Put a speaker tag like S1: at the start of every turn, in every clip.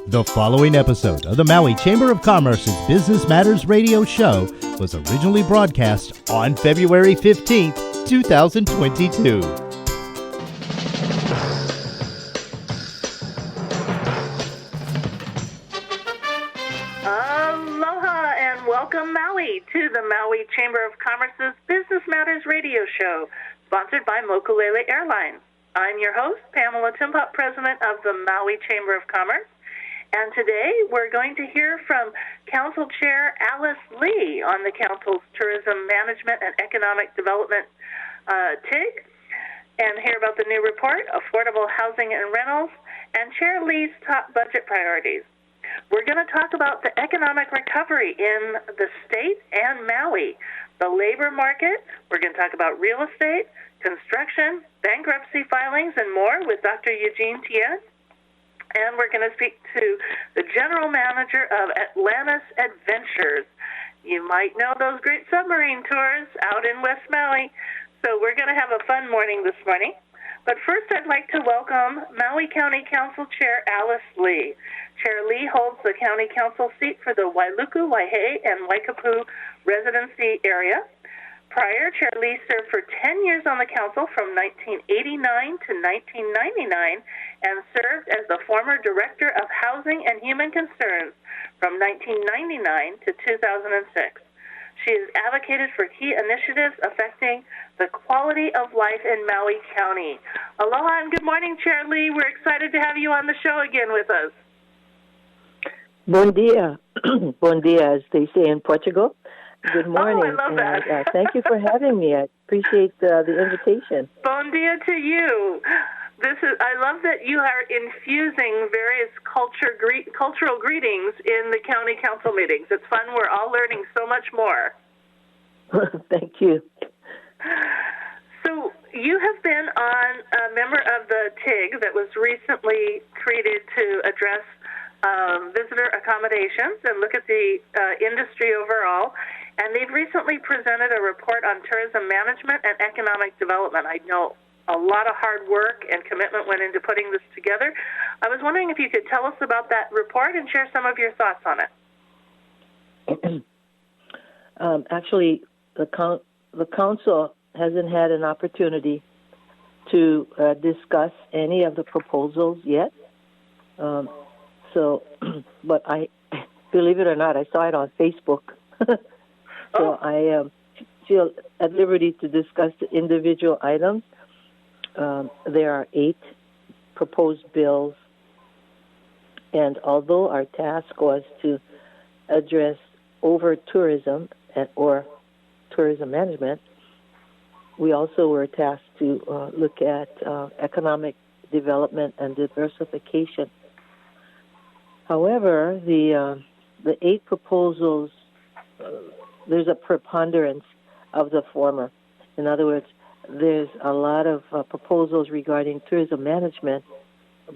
S1: The following episode of the Maui Chamber of Commerce's Business Matters radio show was originally broadcast on February 15th, 2022.
S2: Aloha and welcome, Maui, to the Maui Chamber of Commerce's Business Matters radio show, sponsored by Mokulele Airlines. I'm your host, Pamela Timpop, president of the Maui Chamber of Commerce. And today we're going to hear from Council Chair Alice Lee on the Council's Tourism Management and Economic Development TIG, and hear about the new report, Affordable Housing and Rentals, and Chair Lee's top budget priorities. We're going to talk about the economic recovery in the state and Maui, the labor market. We're going to talk about real estate, construction, bankruptcy filings, and more with Dr. Eugene Tian. And we're going to speak to the general manager of Atlantis Adventures. You might know those great submarine tours out in West Maui. So we're going to have a fun morning this morning. But first, I'd like to welcome Maui County Council Chair Alice Lee. Chair Lee holds the County Council seat for the Wailuku, Waihee, and Waikapu residency area. Prior, Chair Lee served for 10 years on the Council from 1989 to 1999 and served as the former Director of Housing and Human Concerns from 1999 to 2006. She has advocated for key initiatives affecting the quality of life in Maui County. Aloha and good morning, Chair Lee. We're excited to have you on the show again with us.
S3: Bon dia. Bon dia, as they say in Portugal. Good morning.
S2: Oh, I love that.
S3: Thank you for having me. I appreciate the invitation.
S2: Bon dia to you. I love that you are infusing various cultural greetings in the county council meetings. It's fun. We're all learning so much more.
S3: Thank you.
S2: So you have been a member of the TIG that was recently created to address visitor accommodations and look at the industry overall. And they've recently presented a report on tourism management and economic development. I know a lot of hard work and commitment went into putting this together. I was wondering if you could tell us about that report and share some of your thoughts on it.
S3: Actually, the council hasn't had an opportunity to discuss any of the proposals yet. But I, believe it or not, I saw it on Facebook. So I feel at liberty to discuss the individual items. There are 8 proposed bills, and although our task was to address over-tourism or tourism management, we also were tasked to look at economic development and diversification. However, the 8 proposals, there's a preponderance of the former. In other words, there's a lot of proposals regarding tourism management,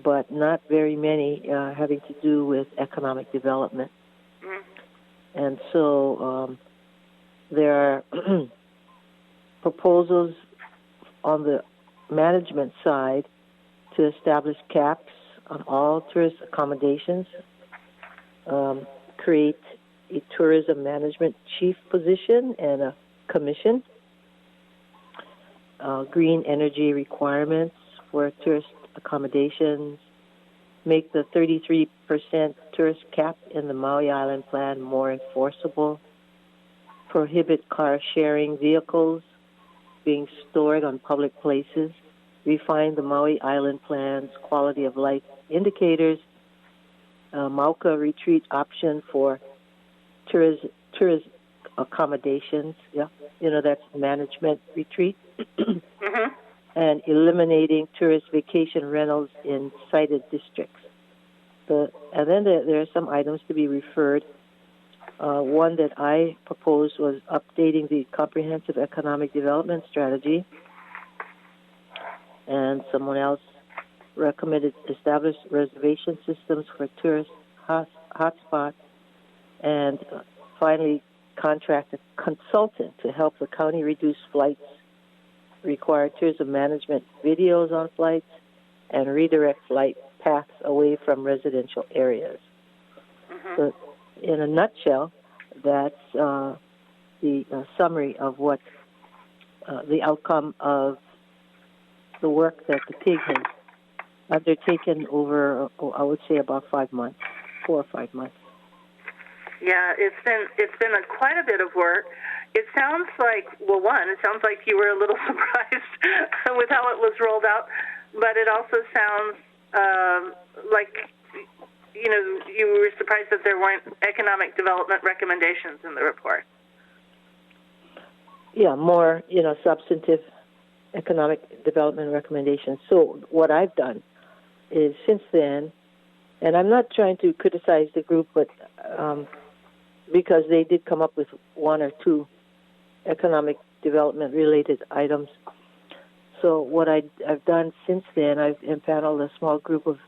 S3: but not very many having to do with economic development. Mm-hmm. And so there are proposals on the management side to establish caps on all tourist accommodations, create a tourism management chief position and a commission, green energy requirements for tourist accommodations, make the 33% tourist cap in the Maui Island Plan more enforceable, prohibit car sharing vehicles being stored on public places, refine the Maui Island Plan's quality of life indicators, Mauka retreat option for tourist accommodations, that's management retreat, mm-hmm. and eliminating tourist vacation rentals in cited districts. And then there are some items to be referred. One that I proposed was updating the comprehensive economic development strategy, and someone else recommended establish reservation systems for tourist hotspots, and finally contract a consultant to help the county reduce flights, require tourism management videos on flights, and redirect flight paths away from residential areas.
S2: Mm-hmm.
S3: So, in a nutshell, that's the summary of what the outcome of the work that the PIG has undertaken over, I would say, about 5 months, 4 or 5 months.
S2: Yeah, it's been quite a bit of work. It sounds like, well, it sounds like you were a little surprised with how it was rolled out, but it also sounds like, you were surprised that there weren't economic development recommendations in the report.
S3: Yeah, more, substantive economic development recommendations. So what I've done is since then, and I'm not trying to criticize the group, but because they did come up with 1 or 2 economic development related items. So what I've done since then, I've empaneled a small group of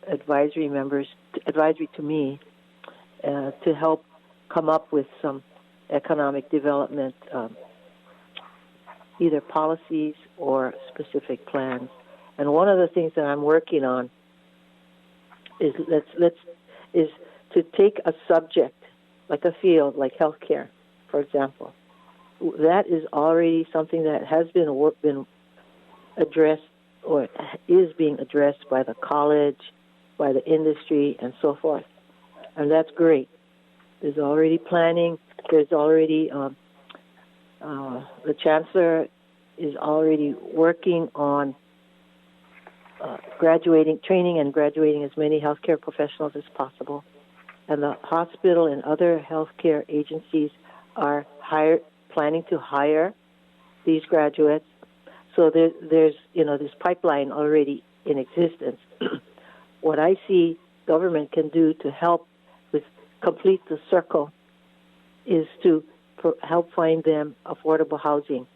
S3: advisory members, advisory to me, to help come up with some economic development, either policies or specific plans. And one of the things that I'm working on is is to take a subject, like a field, like healthcare, for example. That is already something that has been addressed or is being addressed by the college, by the industry, and so forth. And that's great. There's already planning. There's already the chancellor is already working on training and graduating as many healthcare professionals as possible. And the hospital and other healthcare agencies are planning to hire these graduates. So there's this pipeline already in existence. What I see government can do to help with complete the circle is to help find them affordable housing.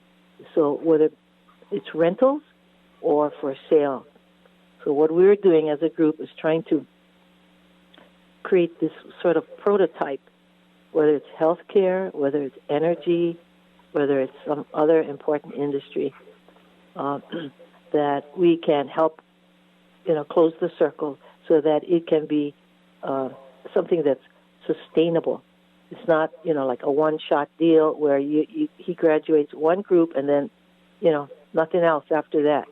S3: So whether it's rentals or for sale. So what we're doing as a group is trying to create this sort of prototype, whether it's healthcare, whether it's energy, whether it's some other important industry, that we can help, close the circle so that it can be something that's sustainable. It's not, like a one-shot deal where he graduates one group and then, nothing else after that.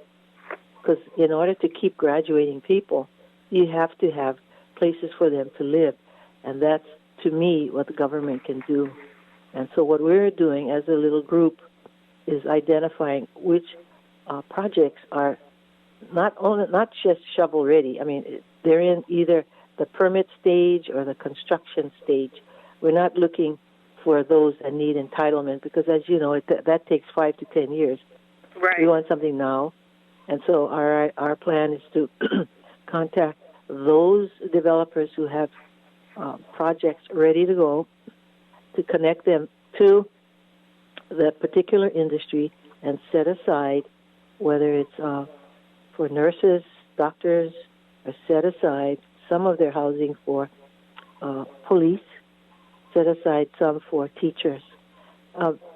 S3: Because in order to keep graduating people, you have to have places for them to live. And that's, to me, what the government can do. And so what we're doing as a little group is identifying which projects are not just shovel-ready. I mean, they're in either the permit stage or the construction stage. We're not looking for those that need entitlement because, as you know, that takes 5 to 10 years.
S2: Right.
S3: We want something now. And so our plan is to contact those developers who have projects ready to go, to connect them to the particular industry and set aside, whether it's for nurses, doctors, or set aside some of their housing for police, set aside some for teachers,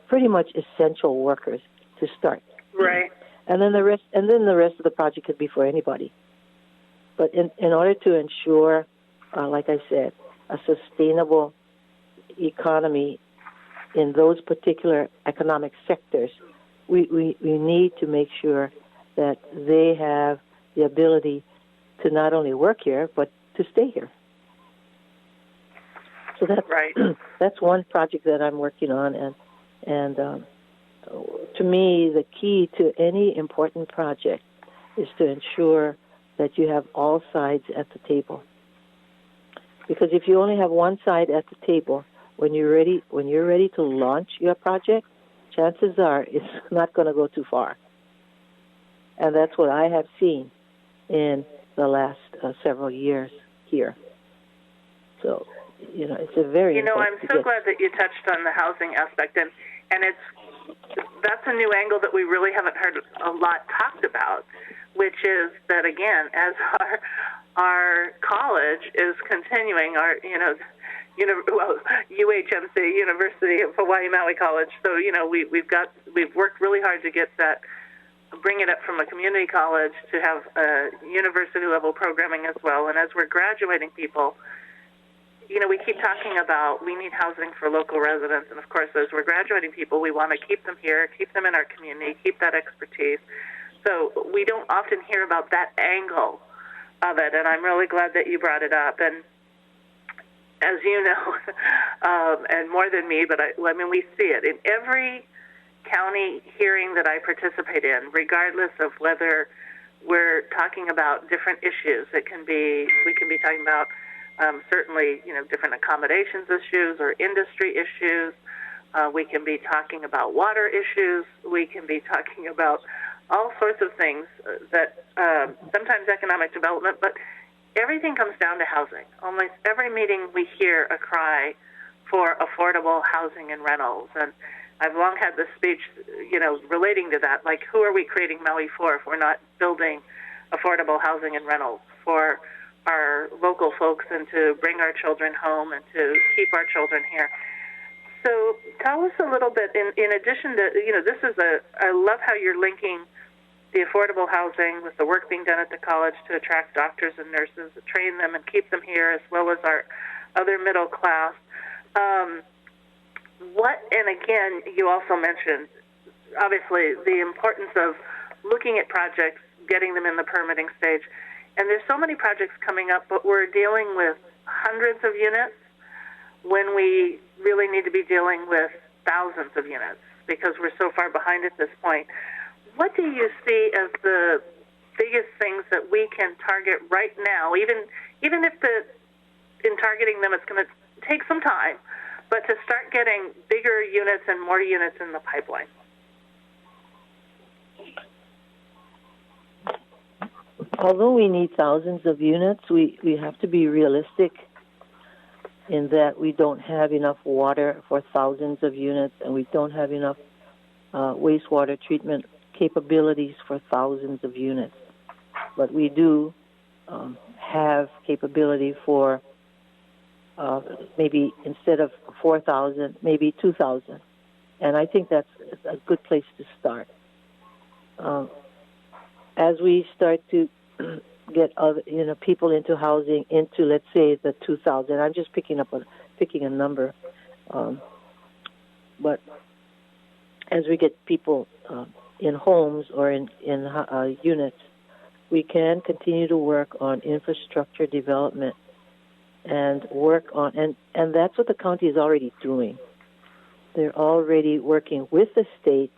S3: pretty much essential workers to start.
S2: Right.
S3: And then the rest of the project could be for anybody. But in order to ensure, like I said, a sustainable economy in those particular economic sectors, we need to make sure that they have the ability to not only work here, but to stay here. So that's
S2: right.
S3: That's one project that I'm working on, and to me, the key to any important project is to ensure that you have all sides at the table. Because if you only have one side at the table, when you're ready to launch your project, chances are it's not going to go too far. And that's what I have seen in the last several years here. So, it's a very
S2: I'm so glad that you touched on the housing aspect, and that's a new angle that we really haven't heard a lot talked about, which is that, again, as our college is continuing, UHMC, University of Hawaii Maui College. So we've worked really hard to get that bring it up from a community college to have university-level programming as well. And as we're graduating people, we keep talking about we need housing for local residents. And, of course, as we're graduating people, we want to keep them here, keep them in our community, keep that expertise. So we don't often hear about that angle of it, and I'm really glad that you brought it up. And as you know, and more than me, but we see it in every county hearing that I participate in, regardless of whether we're talking about different issues. We can be talking about certainly, different accommodations issues or industry issues. We can be talking about water issues. We can be talking about all sorts of things that sometimes economic development, but everything comes down to housing. Almost every meeting we hear a cry for affordable housing and rentals. And I've long had this speech, relating to that, like who are we creating Maui for if we're not building affordable housing and rentals for our local folks and to bring our children home and to keep our children here. So tell us a little bit, in addition to, I love how you're linking the affordable housing with the work being done at the college to attract doctors and nurses, train them and keep them here, as well as our other middle class. And again, you also mentioned, obviously, the importance of looking at projects, getting them in the permitting stage. And there's so many projects coming up, but we're dealing with hundreds of units when we really need to be dealing with thousands of units because we're so far behind at this point. What do you see as the biggest things that we can target right now, even if in targeting them it's going to take some time, but to start getting bigger units and more units in the pipeline?
S3: Although we need thousands of units, we have to be realistic in that we don't have enough water for thousands of units, and we don't have enough wastewater treatment capabilities for thousands of units. But we do have capability for maybe instead of 4,000, maybe 2,000. And I think that's a good place to start. As we start to get other, people into housing, into, let's say, the 2,000, I'm just picking a number. But as we get people in homes or in units, we can continue to work on infrastructure development and work on, and that's what the county is already doing. They're already working with the state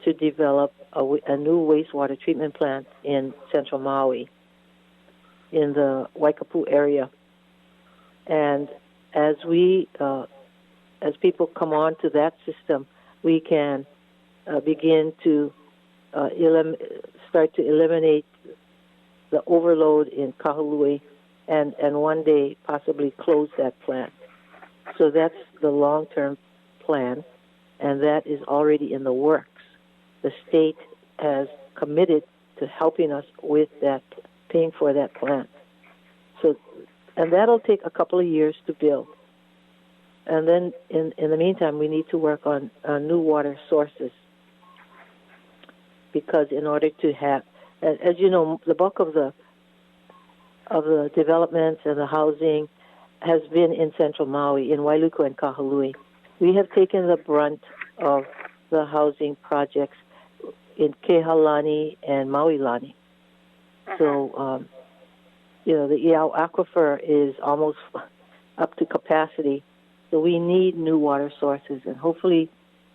S3: to develop a new wastewater treatment plant in central Maui, in the Waikapu area. And as people come on to that system, we can begin to start to eliminate the overload in Kahului and one day possibly close that plant. So that's the long-term plan, and that is already in the works. The state has committed to helping us with that, paying for that plant. So, and that'll take a couple of years to build. And then in the meantime, we need to work on new water sources, because in order to have, as you know, the bulk of the developments and the housing has been in central Maui, in Wailuku and Kahului. We have taken the brunt of the housing projects in Kehalani and Maui-lani. So, the Iao Aquifer is almost up to capacity. So we need new water sources, and hopefully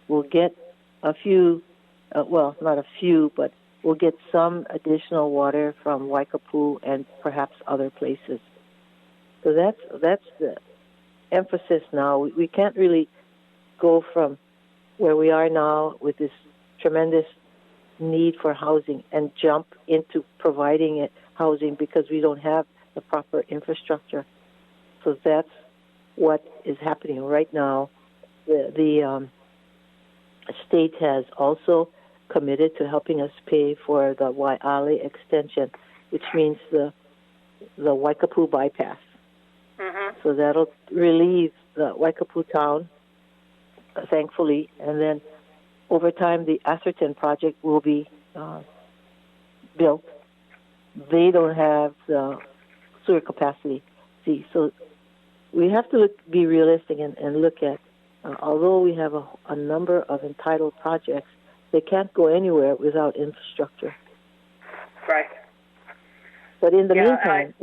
S3: we'll get a few, not a few, but we'll get some additional water from Waikapu and perhaps other places. So that's the emphasis now. We can't really go from where we are now with this tremendous need for housing and jump into providing it housing because we don't have the proper infrastructure. So that's what is happening right now. The state has also committed to helping us pay for the Waiale extension, which means the Waikapu bypass. So that'll relieve the Waikapu town, thankfully, and then over time the Atherton project will be built, they don't have the sewer capacity. See, so we have to be realistic and look at, although we have a number of entitled projects, they can't go anywhere without infrastructure.
S2: Right.
S3: But in the meantime,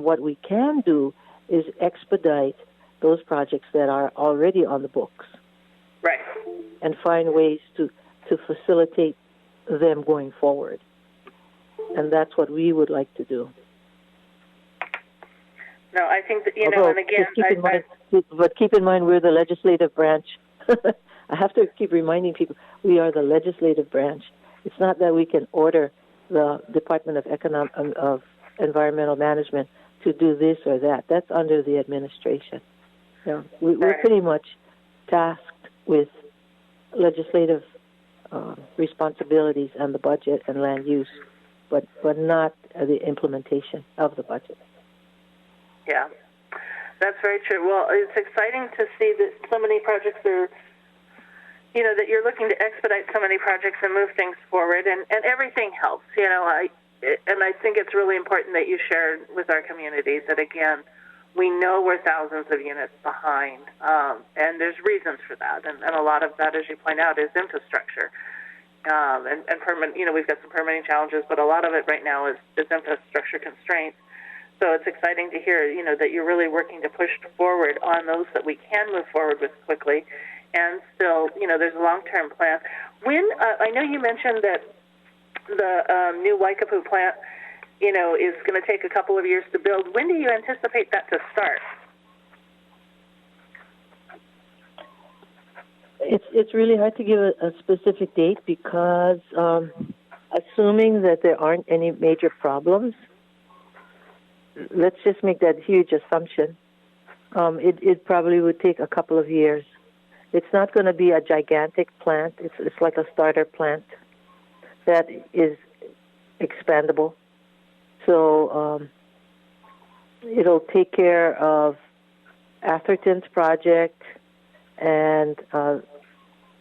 S3: what we can do is expedite those projects that are already on the books.
S2: Right.
S3: And find ways to facilitate them going forward. And that's what we would like to do.
S2: No, I think that,
S3: Although,
S2: and again,
S3: but keep in mind, we're the legislative branch. I have to keep reminding people, we are the legislative branch. It's not that we can order the Department of Environmental Management to do this or that. That's under the administration. We're pretty much tasked with legislative responsibilities and the budget and land use, but not the implementation of the budget.
S2: Yeah, that's very true. Well, it's exciting to see that so many projects are, that you're looking to expedite so many projects and move things forward, and everything helps. I think it's really important that you shared with our community that, again, we know we're thousands of units behind, and there's reasons for that, and a lot of that, as you point out, is infrastructure. And we've got some permitting challenges, but a lot of it right now is infrastructure constraints. So it's exciting to hear, that you're really working to push forward on those that we can move forward with quickly. And still, there's a long-term plan. When I know you mentioned that the new Waikapu plant, is going to take a couple of years to build. When do you anticipate that to start?
S3: It's really hard to give a specific date because assuming that there aren't any major problems, let's just make that huge assumption. It probably would take a couple of years. It's not going to be a gigantic plant. It's like a starter plant that is expandable. So it'll take care of Atherton's project and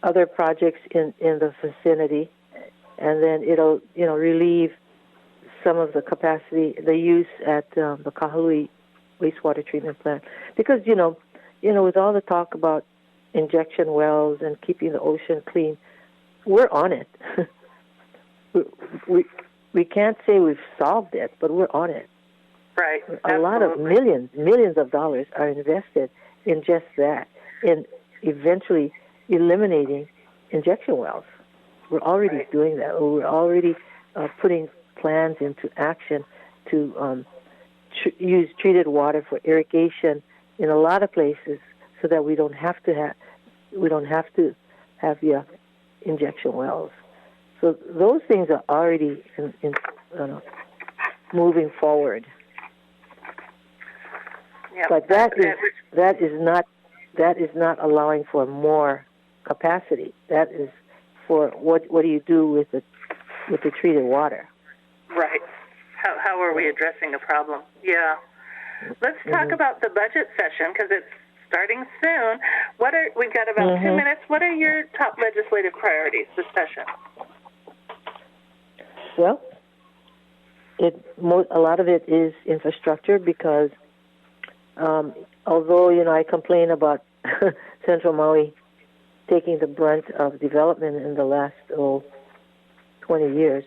S3: other projects in the vicinity, and then it'll relieve some of the capacity, the use at the Kahului wastewater treatment plant. Because with all the talk about injection wells and keeping the ocean clean, we're on it. We can't say we've solved it, but we're on it.
S2: Right.
S3: A lot of millions of dollars are invested in just that, in eventually eliminating injection wells. We're already doing that. We're already putting plans into action to use treated water for irrigation in a lot of places, so that we don't have to have the injection wells. So those things are already moving forward.
S2: Yep.
S3: But that is not allowing for more capacity. That is for what do you do with the treated water?
S2: Right. How are we addressing a problem? Yeah. Let's talk about the budget session, because it's starting soon. We've got about 2 minutes. What are your top legislative priorities this session?
S3: Well, a lot of it is infrastructure, because although I complain about Central Maui taking the brunt of development in the last 20 years,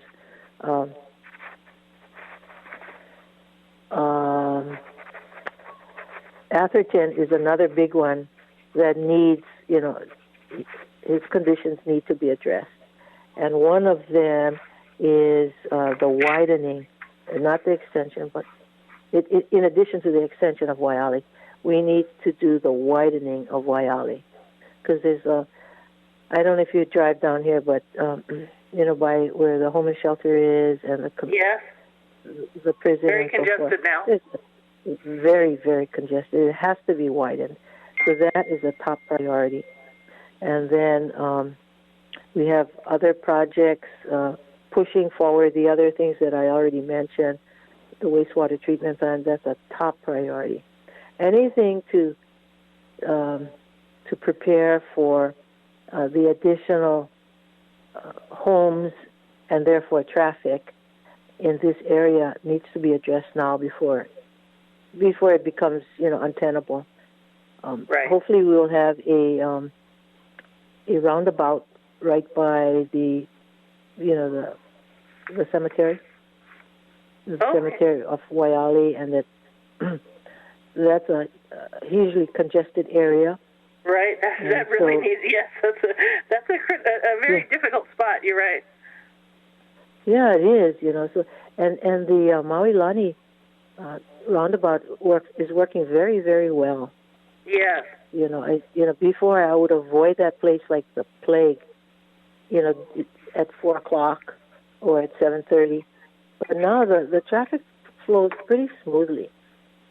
S3: Atherton is another big one that needs, his conditions need to be addressed. And one of them is the widening, not the extension, but in addition to the extension of Waiale, we need to do the widening of Waiale. Because there's I don't know if you drive down here, but, by where the homeless shelter is and the prison.
S2: Very congested now.
S3: It's very, very congested. It has to be widened. So that is a top priority. And then we have other projects pushing forward the other things that I already mentioned. The wastewater treatment plant, that's a top priority. Anything to prepare for the additional homes and therefore traffic in this area needs to be addressed now before it becomes untenable.
S2: Right.
S3: Hopefully, we will have a roundabout right by the cemetery, cemetery of Waiale, and that's a hugely congested area.
S2: Right. That really needs. Yes, that's a very difficult spot. You're right.
S3: Yeah, it is. So and the Maui Lani roundabout is working very, very well.
S2: Yes.
S3: Before I would avoid that place like the plague. At 4:00 or at 7:30, but now the traffic flows pretty smoothly.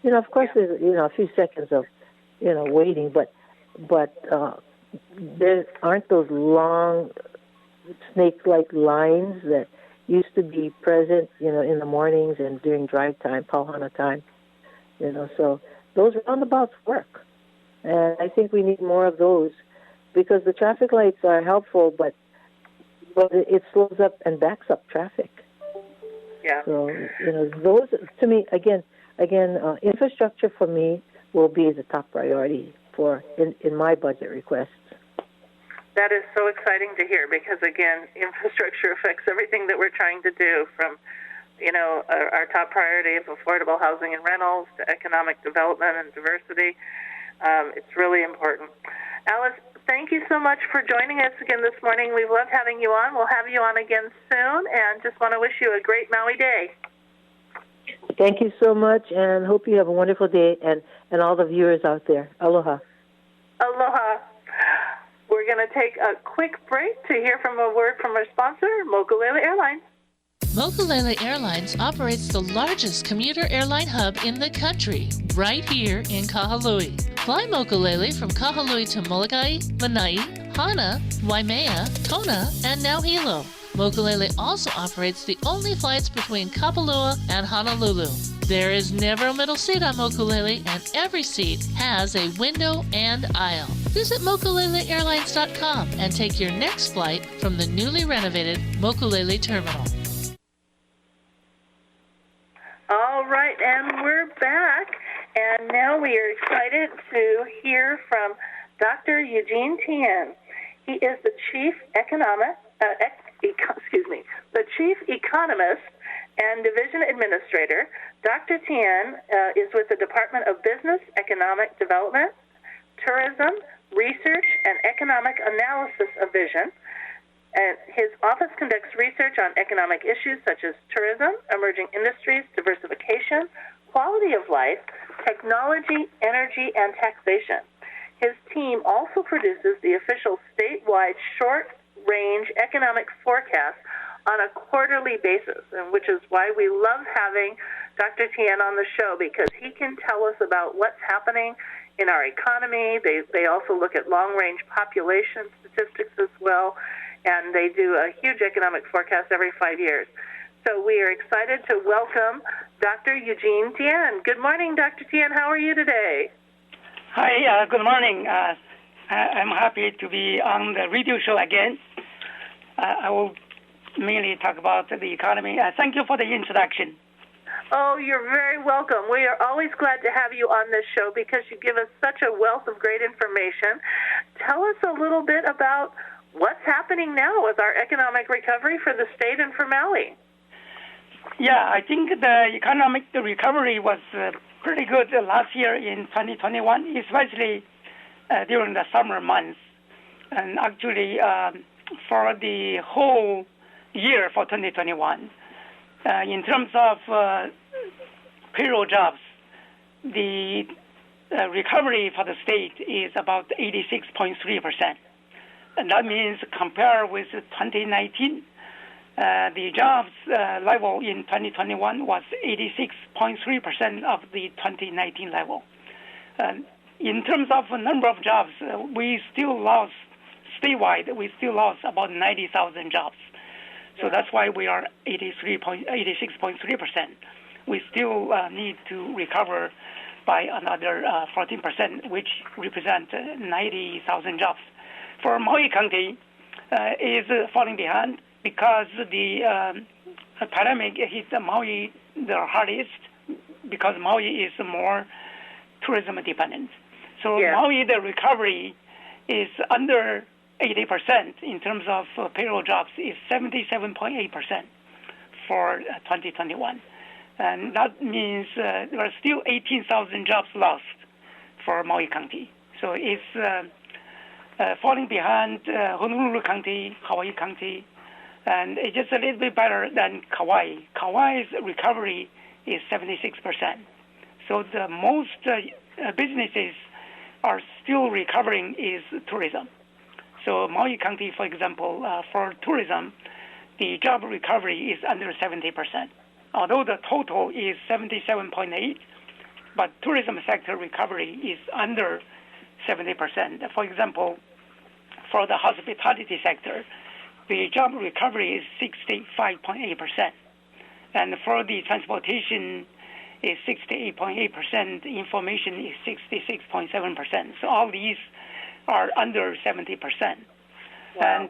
S3: Of course, there's a few seconds of waiting, but there aren't those long snake-like lines that used to be present, in the mornings and during drive time, pauhana time. So those roundabouts work, and I think we need more of those because the traffic lights are helpful, but it slows up and backs up traffic.
S2: Yeah.
S3: So those to me again, infrastructure for me will be the top priority in my budget requests.
S2: That is so exciting to hear because again, infrastructure affects everything that we're trying to do, from our top priority of affordable housing and rentals to economic development and diversity. It's really important. Alice, thank you so much for joining us again this morning. We've loved having you on. We'll have you on again soon, and just want to wish you a great Maui day.
S3: Thank you so much, and hope you have a wonderful day, and all the viewers out there. Aloha.
S2: Aloha. We're going to take a quick break to hear from a word from our sponsor, Mokulele Airlines.
S4: Mokulele Airlines operates the largest commuter airline hub in the country, right here in Kahului. Fly Mokulele from Kahului to Molokai, Lanai, Hana, Waimea, Kona, and now Hilo. Mokulele also operates the only flights between Kapalua and Honolulu. There is never a middle seat on Mokulele, and every seat has a window and aisle. Visit mokuleleairlines.com and take your next flight from the newly renovated Mokulele Terminal.
S2: All right, and we're back, and now we are excited to hear from Dr. Eugene Tian. He is the Chief the Chief Economist and Division Administrator. Dr. Tian is with the Department of Business, Economic Development, Tourism, Research, and Economic Analysis Division. And his office conducts research on economic issues such as tourism, emerging industries, diversification, quality of life, technology, energy, and taxation. His team also produces the official statewide short-range economic forecast on a quarterly basis, and which is why we love having Dr. Tian on the show, because he can tell us about what's happening in our economy. They also look at long-range population statistics as well, and they do a huge economic forecast every 5 years. So we are excited to welcome Dr. Eugene Tian. Good morning, Dr. Tian. How are you today?
S5: Hi, good morning. I'm happy to be on the radio show again. I will mainly talk about the economy. Thank you for the introduction.
S2: Oh, you're very welcome. We are always glad to have you on this show because you give us such a wealth of great information. Tell us a little bit about what's happening now with our economic recovery for the state and for Maui.
S5: Yeah, I think the economic recovery was pretty good last year in 2021, especially during the summer months. And actually, for the whole year for 2021, in terms of payroll jobs, the recovery for the state is about 86.3%. And that means compared with 2019, the jobs level in 2021 was 86.3% of the 2019 level. In terms of number of jobs, we still lost, statewide, we still lost about 90,000 jobs. So that's why we are 86.3%. We still need to recover by another 14%, which represents 90,000 jobs. For Maui County, is falling behind. because the pandemic hit Maui the hardest, because Maui is more tourism dependent. So Maui, the recovery is under 80% in terms of payroll jobs, is 77.8% for 2021. And that means there are still 18,000 jobs lost for Maui County. So it's falling behind Honolulu County, Hawaii County, and it's just a little bit better than Kauai. Kauai's recovery is 76%. So the most businesses are still recovering is tourism. So Maui County, for example, for tourism, the job recovery is under 70%. Although the total is 77.8, but tourism sector recovery is under 70%. For example, for the hospitality sector, the job recovery is 65.8%. And for the transportation is 68.8%, information is 66.7%. So all these are under 70%. Wow. And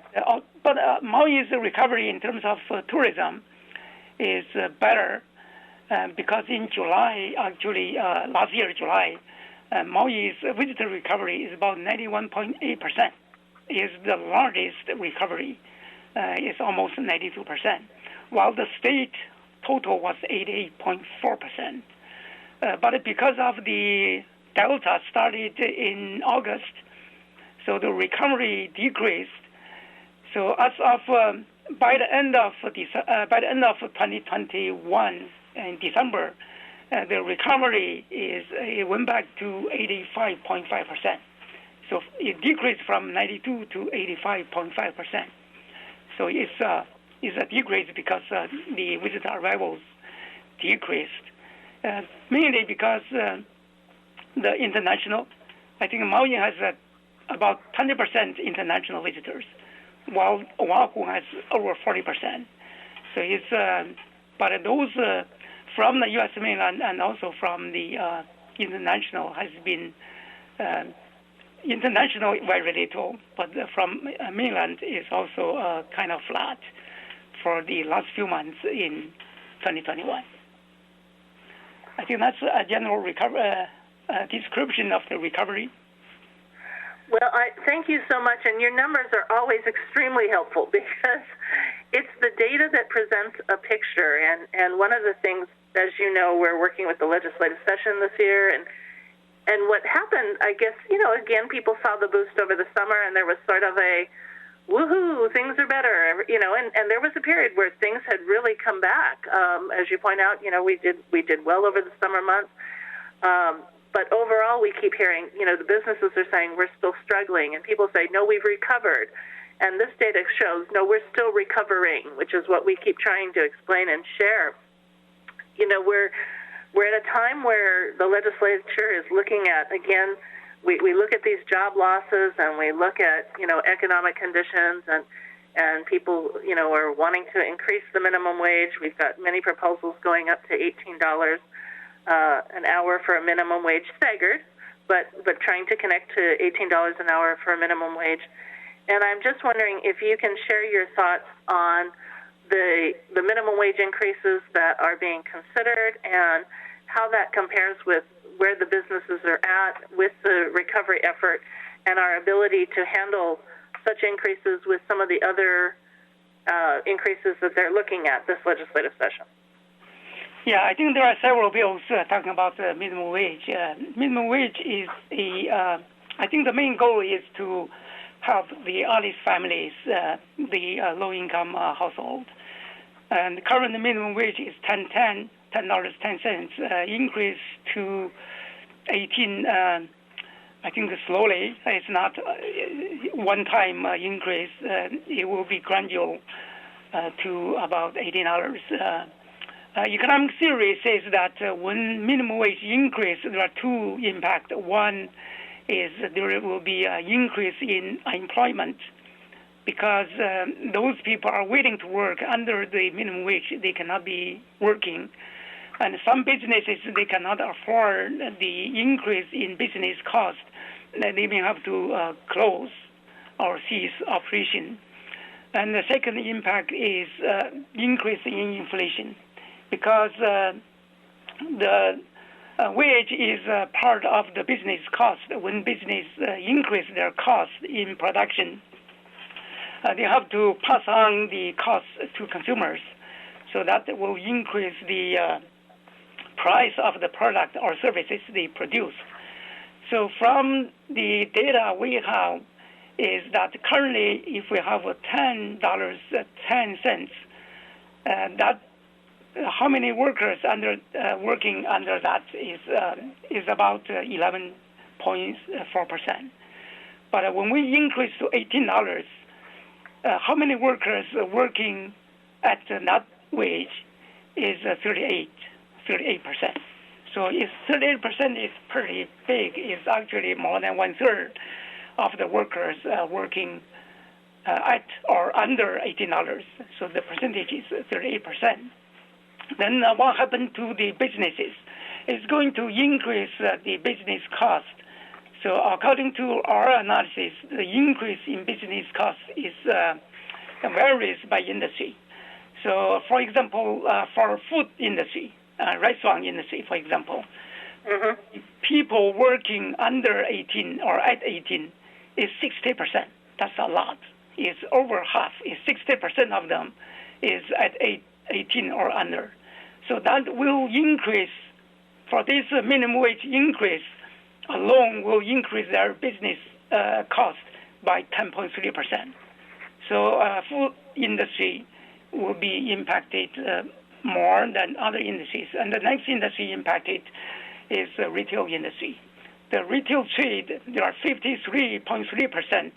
S5: but Maui's recovery in terms of tourism is better because in July, actually last year July, Maui's visitor recovery is about 91.8%. Is the largest recovery. It's almost 92%, while the state total was 88.4%. But because of the Delta started in August, so the recovery decreased. So as of by the end of 2021 in December, the recovery it went back to 85.5%. So it decreased from 92 to 85.5%. So it's a decrease because the visitor arrivals decreased, mainly because the international. I think Maui has about 20% international visitors, while Oahu has over 40%. So it's but those from the U.S. mainland and also from the international has been international very little, but from mainland is also kind of flat for the last few months in 2021. I think that's a general description of the recovery.
S2: Well, I thank you so much, and your numbers are always extremely helpful because it's the data that presents a picture. And one of the things, as you know, we're working with the legislative session this year, and what happened, I guess, again, people saw the boost over the summer, and there was sort of a, woohoo, things are better, and there was a period where things had really come back. As you point out, we did well over the summer months. But overall, we keep hearing, the businesses are saying we're still struggling, and people say, no, we've recovered. And this data shows, no, we're still recovering, which is what we keep trying to explain and share. We're at a time where the legislature is looking at, again, we look at these job losses, and we look at, economic conditions, and people, are wanting to increase the minimum wage. We've got many proposals going up to $18 an hour for a minimum wage, staggered, but trying to connect to $18 an hour for a minimum wage. And I'm just wondering if you can share your thoughts on the minimum wage increases that are being considered and how that compares with where the businesses are at with the recovery effort and our ability to handle such increases with some of the other increases that they're looking at this legislative session.
S5: Yeah, I think there are several bills talking about the minimum wage. Minimum wage is I think the main goal is to help the earliest families, the low-income household. And the current minimum wage is $10.10, increase to 18. I think slowly. It's not one-time increase. It will be gradual to about $18. Economic theory says that when minimum wage increase, there are two impacts. One is there will be an increase in employment because those people are willing to work under the minimum wage. They cannot be working. And some businesses, they cannot afford the increase in business cost. They may have to close or cease operation. And the second impact is increase in inflation, because the wage is part of the business cost. When business increase their cost in production, they have to pass on the cost to consumers, so that will increase the price of the product or services they produce. So from the data we have is that currently if we have $10.10, that how many workers working under that is about 11.4%. But when we increase to $18, how many workers working at that wage is 38%. So if 38% is pretty big, it's actually more than 1/3 of the workers working at or under $18. So the percentage is 38%. Then what happened to the businesses? It's going to increase the business cost. So according to our analysis, the increase in business cost is varies by industry. So, for example, for food industry, restaurant industry, for example, people working under 18 or at 18 is 60%. That's a lot. It's over half. It's 60% of them is at 18 or under. So that will increase, for this minimum wage increase alone will increase their business cost by 10.3%. So food industry will be impacted more than other industries. And the next industry impacted is the retail industry. The retail trade, there are 53.3%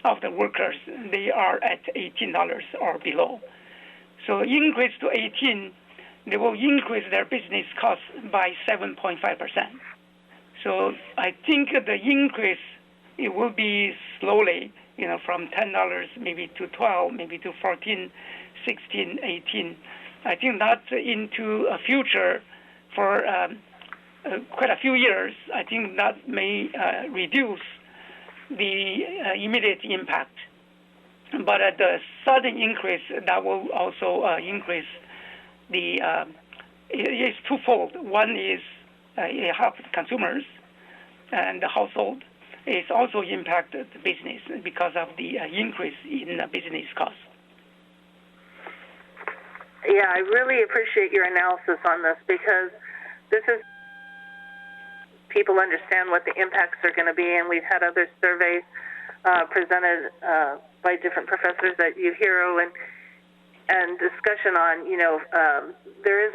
S5: of the workers, they are at $18 or below. So increase to 18, they will increase their business cost by 7.5%. So I think the increase, it will be slowly, from $10 maybe to 12, maybe to 14, 16, 18. I think that into a future for quite a few years, I think that may reduce the immediate impact. But at the sudden increase, that will also increase the, it's twofold. One is it helps consumers and the household. It's also impacted the business because of the increase in business costs.
S2: Yeah, I really appreciate your analysis on this, because this is people understand what the impacts are going to be, and we've had other surveys presented by different professors at UHERO and discussion on, there is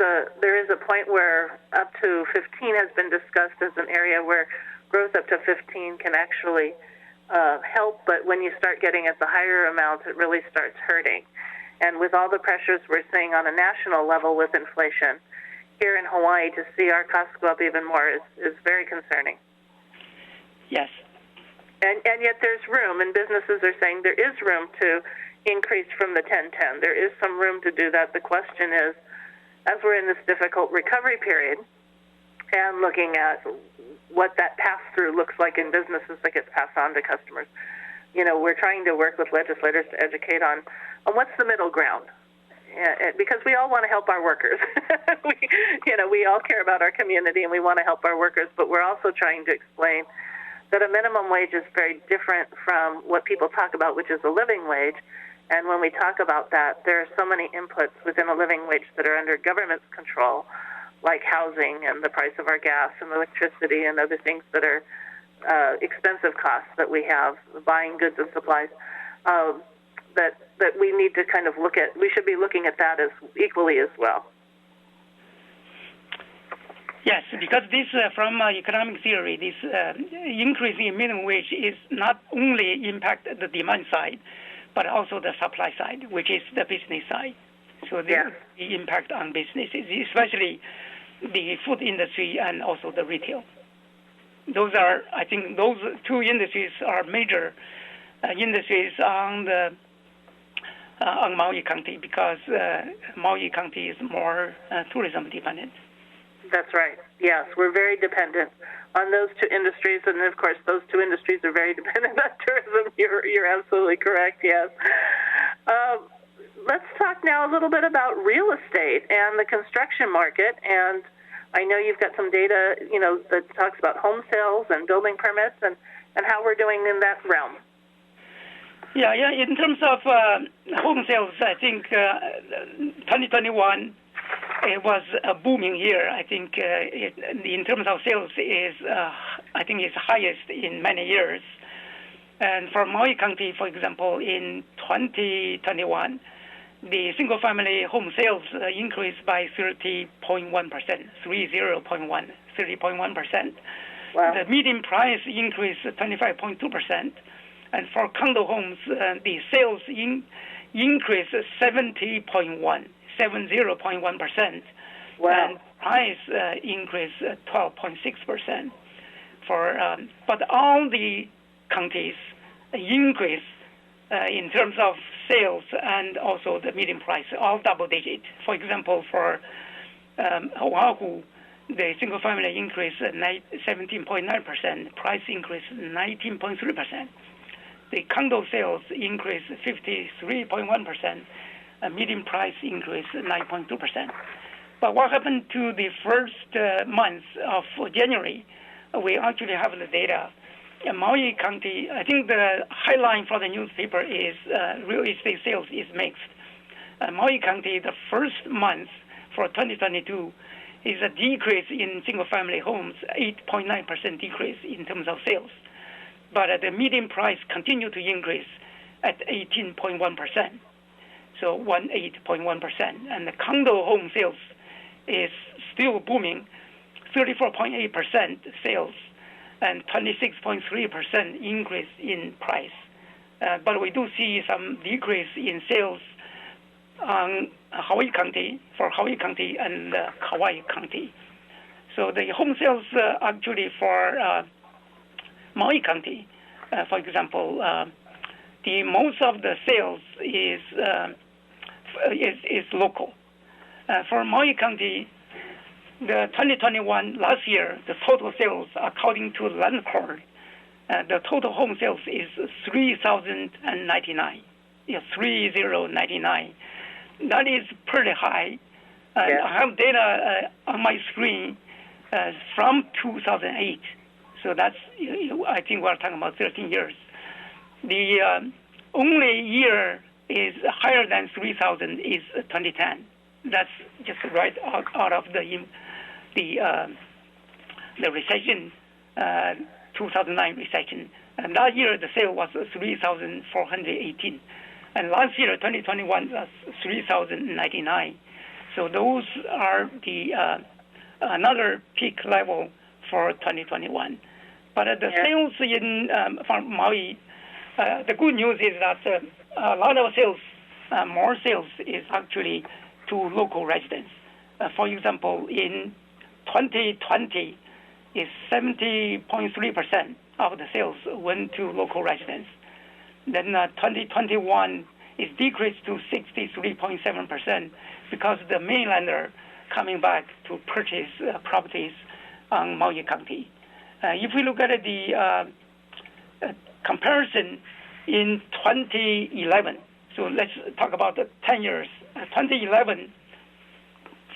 S2: a point where up to 15 has been discussed as an area where growth up to 15 can actually help, but when you start getting at the higher amounts, it really starts hurting. And with all the pressures we're seeing on a national level with inflation, here in Hawaii, to see our costs go up even more is very concerning.
S5: Yes.
S2: And yet there's room, and businesses are saying there is room to increase from the 1010. There is some room to do that. The question is, as we're in this difficult recovery period and looking at what that pass-through looks like in businesses that gets passed on to customers, we're trying to work with legislators to educate on what's the middle ground. Because we all want to help our workers. we all care about our community and we want to help our workers, but we're also trying to explain that a minimum wage is very different from what people talk about, which is a living wage. And when we talk about that, there are so many inputs within a living wage that are under government's control, like housing and the price of our gas and electricity and other things that are expensive costs that we have, buying goods and supplies, that we need to kind of look at. We should be looking at that as equally as well.
S5: Yes, because this, from economic theory, this increase in minimum wage is not only impact the demand side, but also the supply side, which is the business side. So there is the impact on businesses, especially the food industry and also the retail. Those are, I think, those two industries are major industries on Maui County, because Maui County is more tourism dependent.
S2: That's right. Yes, we're very dependent on those two industries, and of course, those two industries are very dependent on tourism. You're absolutely correct. Yes. Let's talk now a little bit about real estate and the construction market. And I know you've got some data, that talks about home sales and building permits and how we're doing in that realm.
S5: Yeah. In terms of home sales, I think 2021 it was a booming year. I think in terms of sales is I think it's highest in many years. And for Maui County, for example, in 2021, the single-family home sales increased by 30.1%, 30.1%.
S2: Wow.
S5: The median price increased 25.2%. And for condo homes, the sales increased 70.1%.
S2: Wow.
S5: And price increased 12.6%. But all the counties increase in terms of sales and also the median price, all double digit. For example, for Oahu, the single family increase 17.9%, price increase 19.3%. The condo sales increase 53.1%, median price increase 9.2%. But what happened to the first month of January? We actually have the data. In Maui County, I think the headline for the newspaper is real estate sales is mixed. Maui County, the first month for 2022 is a decrease in single-family homes, 8.9% decrease in terms of sales. But the median price continued to increase at 18.1%, so 18.1%. And the condo home sales is still booming, 34.8% sales, and 26.3% increase in price. But we do see some decrease in sales on Hawaii County, and Kauai County. So the home sales actually for Maui County, for example, the most of the sales is local. For Maui County, the 2021 last year, the total sales according to Land Court, the total home sales is 3,099. Yeah, 3,099. That is pretty high.
S2: Yeah.
S5: I have data on my screen from 2008. So that's, I think we're talking about 13 years. The only year is higher than 3,000 is 2010. That's just right out of the recession, 2009 recession. And that year the sale was 3,418. And last year, 2021, was 3,099. So those are the another peak level for 2021. But the sales in from Maui, the good news is that a lot of sales, more sales is actually to local residents. For example, in 2020, is 70.3% of the sales went to local residents. Then 2021 is decreased to 63.7% because the mainlander coming back to purchase properties on Maui County. If we look at the comparison in 2011, so let's talk about the 10 years. 2011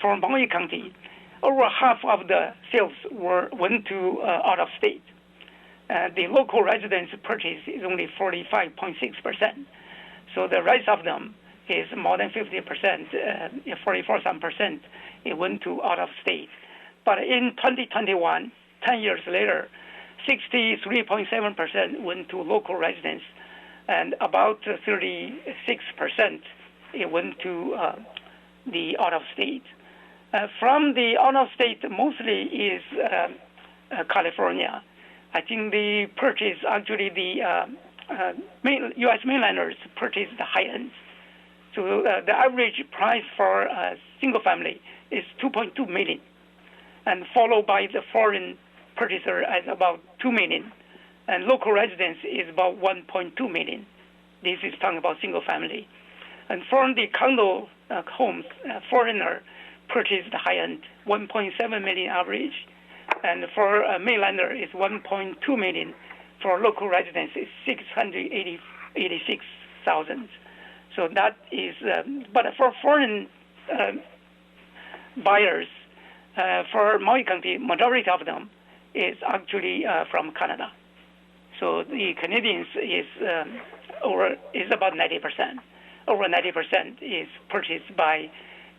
S5: for Maui County, over half of the sales went to out of state. The local residents purchase is only 45.6%. So the rest of them is more than 50%, 44% it went to out of state. But in 2021, 10 years later, 63.7% went to local residents, and about 36% it went to the out of state. From the out of state, mostly is California. I think the purchase, actually the U.S. mainlanders purchase the high end. So the average price for a single family is $2.2 million, and followed by the foreign purchaser at about $2 million, and local residents is about $1.2 million. This is talking about single family. And from the condo homes, foreigner purchased the high end, $1.7 million average. And for a mainlander, it's $1.2 million. For local residents, it's $686,000. So that is, but for foreign buyers, for Maui County, majority of them is actually from Canada. So the Canadians is about 90%. Over 90% is purchased by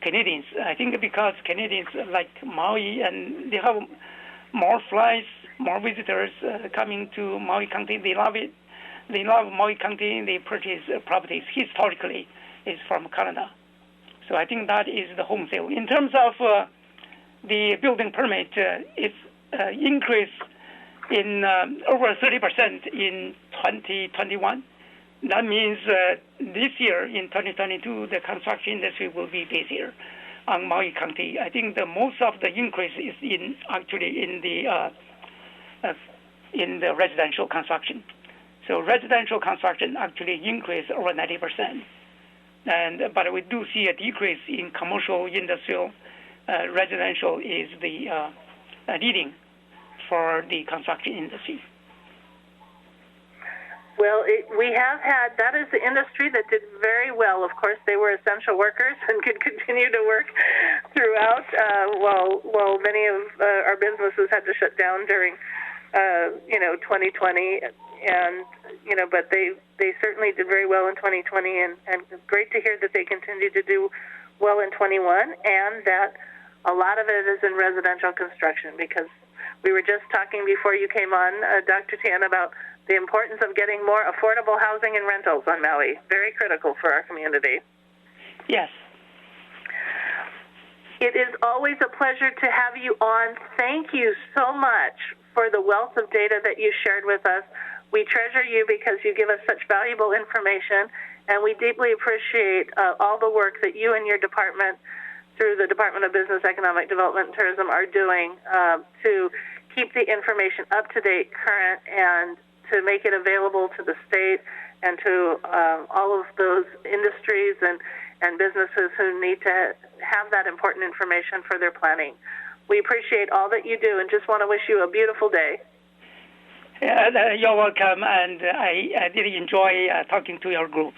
S5: Canadians. I think because Canadians like Maui and they have more flights, more visitors coming to Maui County. They love it. They love Maui County. They purchase properties historically is from Canada. So I think that is the home sale. In terms of the building permit, it's increased in over 30% in 2021. That means this year, in 2022, the construction industry will be busier on Maui County. I think the most of the increase is in the residential construction. So residential construction actually increased over 90%. But we do see a decrease in commercial, industrial. Residential is the leading for the construction industry.
S2: Well, we have had, that is the industry that did very well. Of course, they were essential workers and could continue to work throughout while many of our businesses had to shut down during, 2020. And, but they certainly did very well in 2020, and it's great to hear that they continue to do well in 21, and that a lot of it is in residential construction, because we were just talking before you came on, Dr. Tian, about the importance of getting more affordable housing and rentals on Maui. Very critical for our community.
S5: Yes.
S2: It is always a pleasure to have you on. Thank you so much for the wealth of data that you shared with us. We treasure you because you give us such valuable information, and we deeply appreciate all the work that you and your department, through the Department of Business, Economic Development, and Tourism, are doing to keep the information up to date, current, and to make it available to the state and to all of those industries and businesses who need to have that important information for their planning. We appreciate all that you do and just want to wish you a beautiful day.
S5: You're welcome, and I did enjoy talking to your group.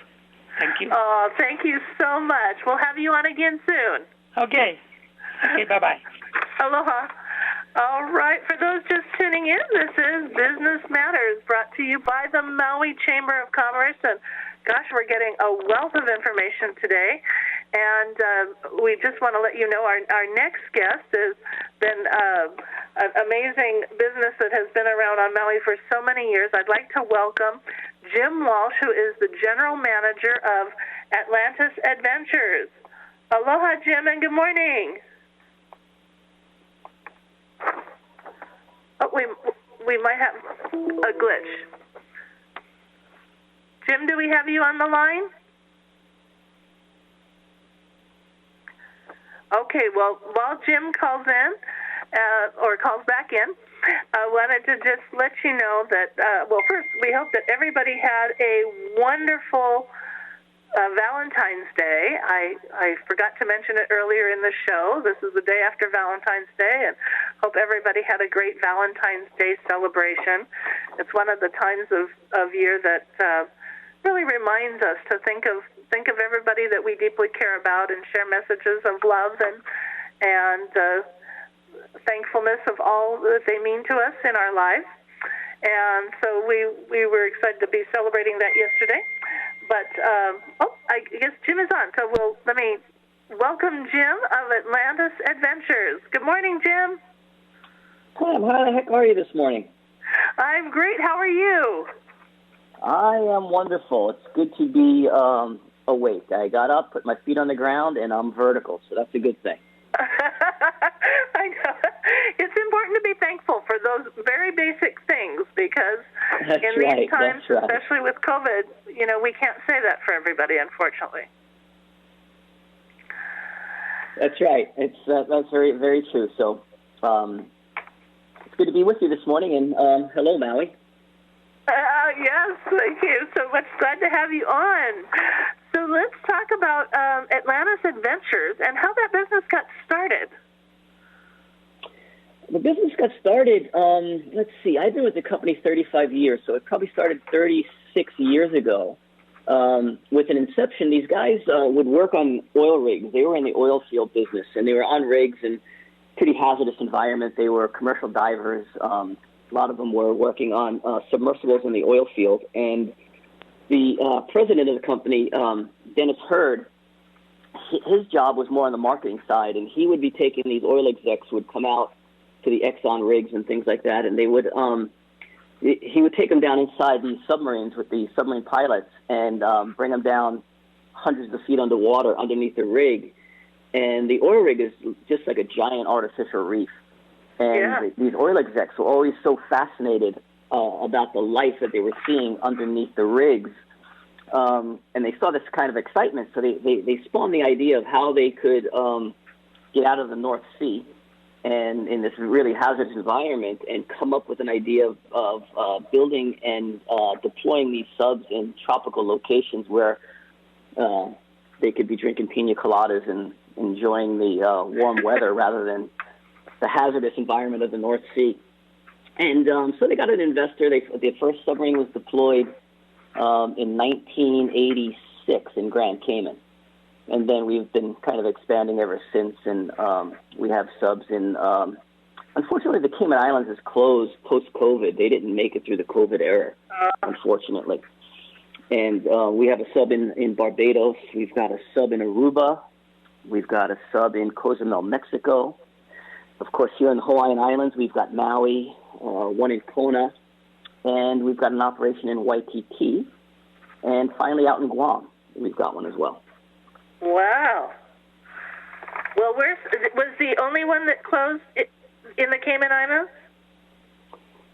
S5: Thank you.
S2: Oh, thank you so much. We'll have you on again soon.
S5: Okay, bye-bye.
S2: Aloha. All right, for those just tuning in, this is Business Matters, brought to you by the Maui Chamber of Commerce. And gosh, we're getting a wealth of information today. And we just want to let you know our next guest has been an amazing business that has been around on Maui for so many years. I'd like to welcome Jim Walsh, who is the General Manager of Atlantis Adventures. Aloha, Jim, and good morning. Oh, we might have a glitch. Jim, do we have you on the line? Okay, well, while Jim calls in, or calls back in, I wanted to just let you know that, first, we hope that everybody had a wonderful Valentine's Day. I forgot to mention it earlier in the show. This is the day after Valentine's Day, and hope everybody had a great Valentine's Day celebration. It's one of the times of year that really reminds us to think of everybody that we deeply care about and share messages of love and thankfulness of all that they mean to us in our lives. And so we were excited to be celebrating that yesterday. But, I guess Jim is on, so let me welcome Jim of Atlantis Adventures. Good morning, Jim.
S6: Pam, how the heck are you this morning?
S2: I'm great. How are you?
S6: I am wonderful. It's good to be awake. I got up, put my feet on the ground, and I'm vertical, so that's a good thing.
S2: I know. It's important to be thankful for those very basic things because these times, especially with COVID, we can't say that for everybody, unfortunately.
S6: That's right. That's very, very true. So it's good to be with you this morning, and hello, Maui.
S2: Yes, thank you so much. Glad to have you on. So let's talk about Atlantis Adventures and how that business got started.
S6: The business got started, let's see, I've been with the company 35 years, so it probably started 36 years ago. with an inception, these guys would work on oil rigs. They were in the oil field business, and they were on rigs in pretty hazardous environment. They were commercial divers. A lot of them were working on submersibles in the oil field. And the president of the company, Dennis Hurd, his job was more on the marketing side, and he would be taking these oil execs who would come out to the Exxon rigs and things like that, and they would he would take them down inside these submarines with the submarine pilots and bring them down hundreds of feet underwater underneath the rig. And the oil rig is just like a giant artificial reef. And these oil execs were always so fascinated about the life that they were seeing underneath the rigs. And they saw this kind of excitement, so they spawned the idea of how they could get out of the North Sea and in this really hazardous environment and come up with an idea of building and deploying these subs in tropical locations where they could be drinking pina coladas and enjoying the warm weather rather than the hazardous environment of the North Sea. And so they got an investor. The first submarine was deployed in 1986 in Grand Cayman. And then we've been kind of expanding ever since, and we have subs in, unfortunately, the Cayman Islands is closed post-COVID. They didn't make it through the COVID era, unfortunately. And we have a sub in Barbados. We've got a sub in Aruba. We've got a sub in Cozumel, Mexico. Of course, here in the Hawaiian Islands, we've got Maui, one in Kona, and we've got an operation in Waikiki. And finally, out in Guam, we've got one as well.
S2: Wow. Well, was the only one that closed in the Cayman Islands?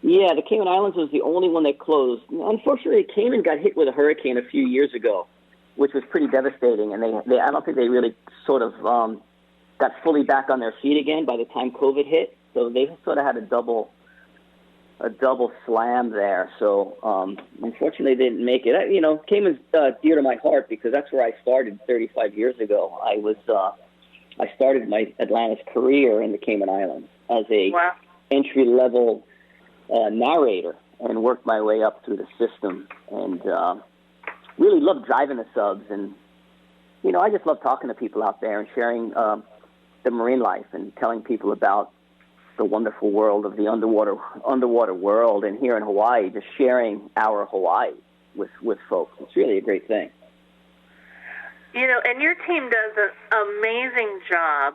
S6: Yeah, the Cayman Islands was the only one that closed. Unfortunately, Cayman got hit with a hurricane a few years ago, which was pretty devastating, and they I don't think they really sort of got fully back on their feet again by the time COVID hit. So they sort of had a double slam there. So unfortunately, they didn't make it. Cayman's dear to my heart because that's where I started 35 years ago. I started my Atlantis career in the Cayman Islands as a entry-level narrator and worked my way up through the system and really loved driving the subs. And, I just love talking to people out there and sharing the marine life and telling people about the wonderful world of the underwater world. And here in Hawaii, just sharing our Hawaii with folks. It's really a great thing.
S2: And your team does an amazing job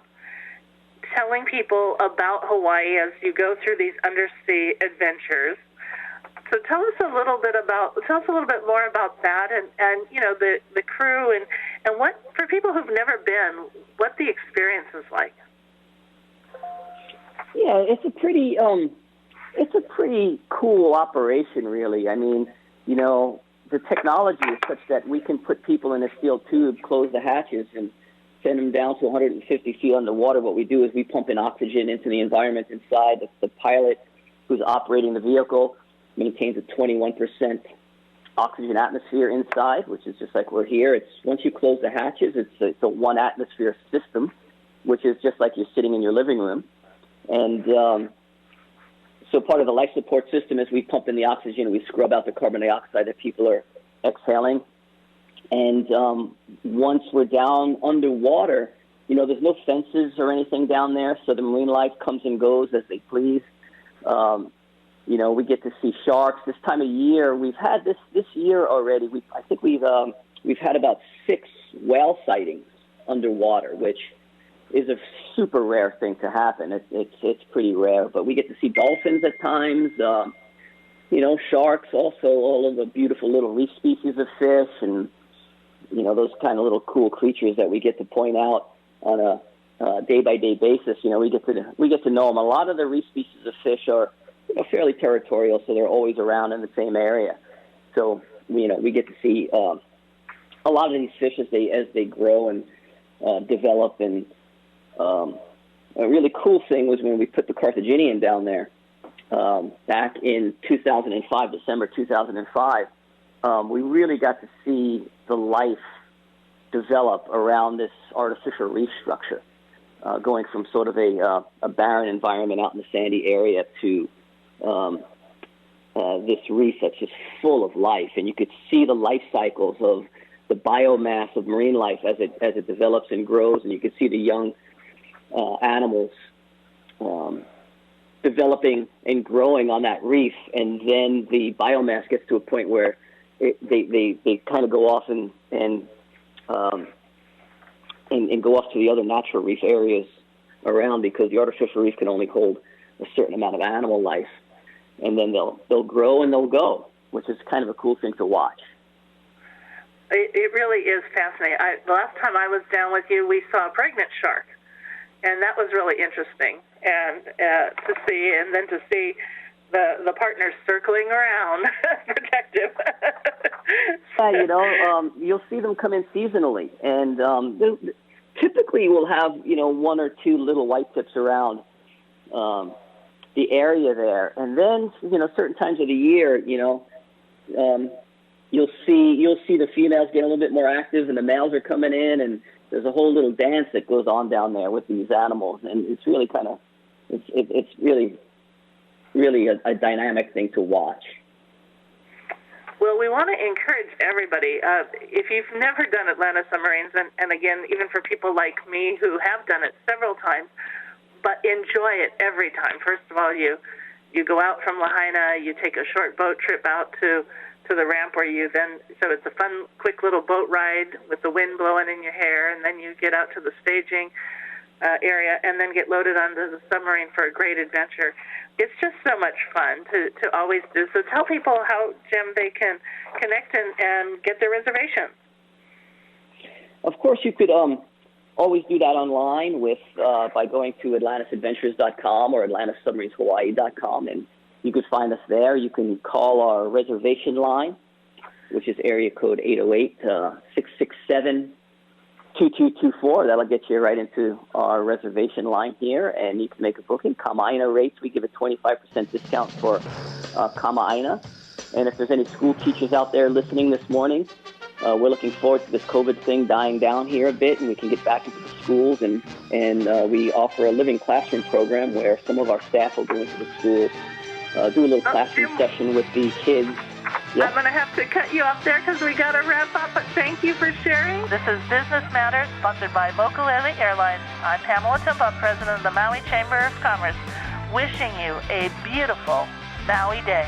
S2: telling people about Hawaii as you go through these undersea adventures. So tell us a little bit more about that and the crew and what, for people who've never been, what the experience is like.
S6: Yeah, it's a pretty cool operation, really. I mean, the technology is such that we can put people in a steel tube, close the hatches, and send them down to 150 feet underwater. What we do is we pump in oxygen into the environment inside. The pilot who's operating the vehicle maintains a 21% oxygen atmosphere inside, which is just like we're here. It's once you close the hatches, it's a one atmosphere system, which is just like you're sitting in your living room. And so part of the life support system is we pump in the oxygen and we scrub out the carbon dioxide that people are exhaling. And once we're down underwater, there's no fences or anything down there, so the marine life comes and goes as they please. We get to see sharks. This time of year, we've had this year already. I think we've had about 6 whale sightings underwater, which is a super rare thing to happen. It's pretty rare, but we get to see dolphins at times. Sharks, also all of the beautiful little reef species of fish, and those kind of little cool creatures that we get to point out on a day-by-day basis. We get to know them. A lot of the reef species of fish are fairly territorial, so they're always around in the same area. So we get to see a lot of these fish as they grow and develop. And a really cool thing was when we put the Carthaginian down there back in 2005, December 2005. We really got to see the life develop around this artificial reef structure, going from sort of a barren environment out in the sandy area to this reef that's just full of life, and you could see the life cycles of the biomass of marine life as it develops and grows, and you could see the young animals developing and growing on that reef, and then the biomass gets to a point where they kind of go off and go off to the other natural reef areas around, because the artificial reef can only hold a certain amount of animal life, and then they'll grow and they'll go, which is kind of a cool thing to watch.
S2: It really is fascinating. The last time I was down with you, we saw a pregnant shark, and that was really interesting. And to see the partners circling around, protective.
S6: Yeah, you'll see them come in seasonally, and typically we'll have one or two little white tips around the area there, and then certain times of the year, you'll see the females get a little bit more active, and the males are coming in, and there's a whole little dance that goes on down there with these animals, and it's really it's really a dynamic thing to watch.
S2: Well, we want to encourage everybody. If you've never done Atlantis Submarines, and again, even for people like me who have done it several times, but enjoy it every time. First of all, you go out from Lahaina, you take a short boat trip out to the ramp so it's a fun, quick little boat ride with the wind blowing in your hair, and then you get out to the staging area and then get loaded onto the submarine for a great adventure. It's just so much fun to always do. So tell people how, Jim, they can connect and get their reservations.
S6: Of course, you could always do that online by going to AtlantisAdventures.com or AtlantisSubmarinesHawaii.com, and you could find us there. You can call our reservation line, which is area code 808-667-2224. That'll get you right into our reservation line here, and you can make a booking. Kama'aina rates, we give a 25% discount for Kama'aina. And if there's any school teachers out there listening this morning, we're looking forward to this COVID thing dying down here a bit, and we can get back into the schools, and we offer a living classroom program where some of our staff will go into the schools, do a little classroom session with the kids. Yep.
S2: I'm going to have to cut you off there because we got to wrap up, but thank you for sharing. This is Business Matters, sponsored by Mokulele Airlines. I'm Pamela Timpa, President of the Maui Chamber of Commerce, wishing you a beautiful Maui day.